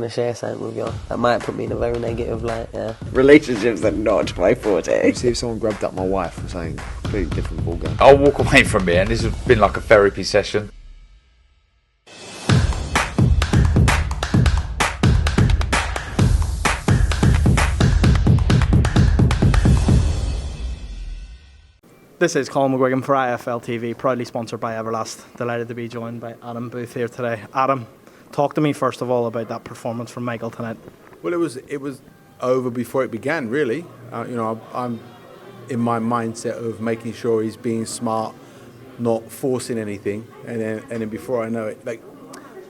to share something with you that might put me in a very negative light, yeah. Relationships are not my forte. See if someone grabbed up my wife or something, completely different ballgame. I'll walk away from it, and this has been like a therapy session. This is Colm McGuigan for IFL TV, proudly sponsored by Everlast. Delighted to be joined by Adam Booth here today. Adam, talk to me first of all about that performance from Michael tonight. Well, it was over before it began, really. I'm in my mindset of making sure he's being smart, not forcing anything, and then before I know it, like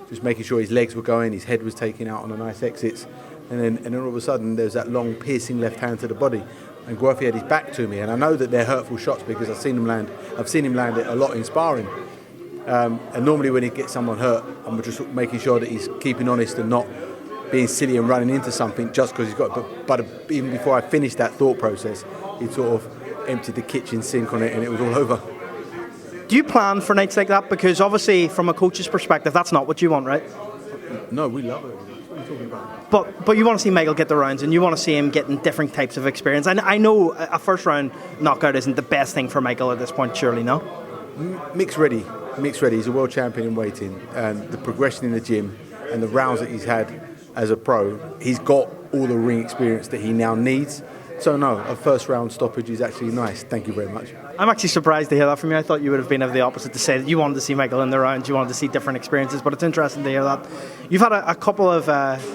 just making sure his legs were going, his head was taken out on a nice exits, and then all of a sudden there's that long piercing left hand to the body. And Guafi had his back to me, and I know that they're hurtful shots because I've seen him land it a lot in sparring. And normally when he gets someone hurt, I'm just making sure that he's keeping honest and not being silly and running into something just because he's got. But even before I finished that thought process, he sort of emptied the kitchen sink on it, and it was all over. Do you plan for nights like that? Because obviously, from a coach's perspective, that's not what you want, right? No, we love it. What are you talking about? But you want to see Michael get the rounds, and you want to see him getting different types of experience. And I know a first round knockout isn't the best thing for Michael at this point, surely, no? Mick's ready. He's a world champion in weighting, and the progression in the gym and the rounds that he's had as a pro, he's got all the ring experience that he now needs. So no, a first round stoppage is actually nice. Thank you very much. I'm actually surprised to hear that from you. I thought you would have been of the opposite, to say that you wanted to see Michael in the rounds, you wanted to see different experiences, but it's interesting to hear that. You've had a couple of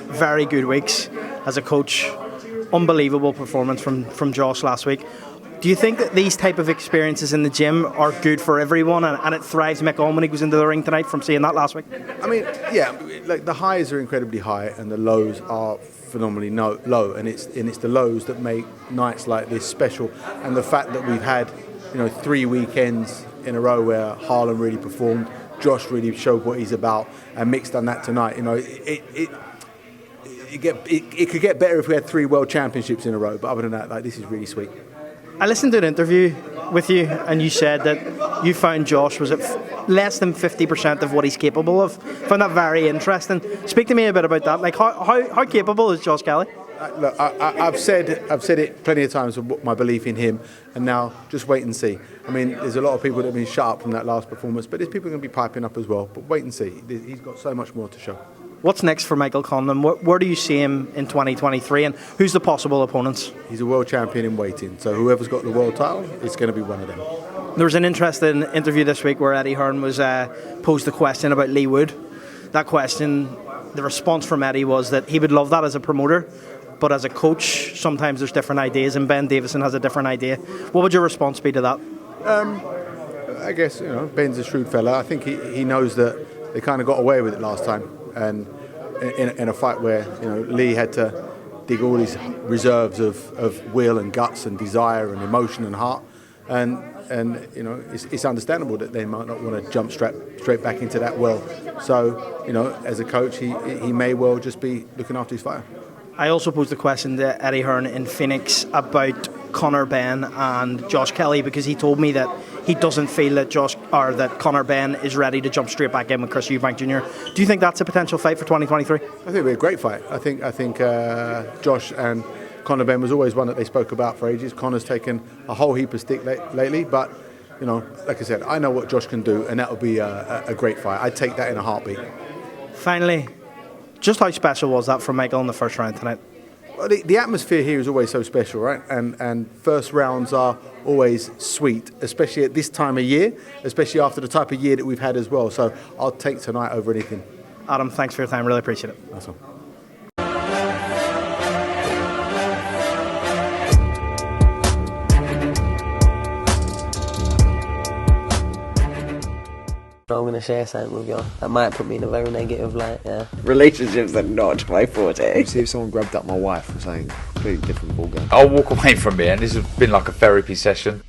very good weeks as a coach. Unbelievable performance from Josh last week. Do you think that these type of experiences in the gym are good for everyone, and it thrives Mick on when he goes into the ring tonight from seeing that last week? I mean, yeah, like the highs are incredibly high and the lows are phenomenally low, and it's the lows that make nights like this special. And the fact that we've had 3 weekends in a row where Harlan really performed, Josh really showed what he's about, and Mick's done that tonight. It could get better if we had 3 world championships in a row, but other than that, like, this is really sweet. I listened to an interview with you, and you said that you found Josh was at less than 50% of what he's capable of. I found that very interesting. Speak to me a bit about that. Like, how capable is Josh Kelly? Look, I've said it plenty of times of my belief in him, and now just wait and see. I mean, there's a lot of people that have been shut up from that last performance, but there's people going to be piping up as well. But wait and see. He's got so much more to show. What's next for Michael Conlan? Where do you see him in 2023, and who's the possible opponents? He's a world champion in weighting, so whoever's got the world title, it's going to be one of them. There was an interesting interview this week where Eddie Hearn was posed the question about Lee Wood. That question, the response from Eddie was that he would love that as a promoter, but as a coach, sometimes there's different ideas, and Ben Davison has a different idea. What would your response be to that? I guess Ben's a shrewd fella. I think he knows that they kind of got away with it last time, and in a fight where Lee had to dig all his reserves of will and guts and desire and emotion and heart, and it's understandable that they might not want to jump straight back into that well. So as a coach, he may well just be looking after his fire. I also posed the question to Eddie Hearn in Phoenix about Conor Benn and Josh Kelly, because he told me that he doesn't feel that Conor Benn is ready to jump straight back in with Chris Eubank Jr. Do you think that's a potential fight for 2023? I think it'll be a great fight. I think Josh and Conor Benn was always one that they spoke about for ages. Conor's taken a whole heap of stick lately, but like I said, I know what Josh can do, and that'll be a great fight. I'd take that in a heartbeat. Finally, just how special was that for Michael in the first round tonight? Well, the atmosphere here is always so special, right? And first rounds are always sweet, especially at this time of year, especially after the type of year that we've had as well. So I'll take tonight over anything. Adam, thanks for your time. Really appreciate it. That's all. I'm going to share something with you that might put me in a very negative light, yeah. Relationships are not my forte. See if someone grabbed up my wife or something, completely different ballgame. I'll walk away from it, and this has been like a therapy session.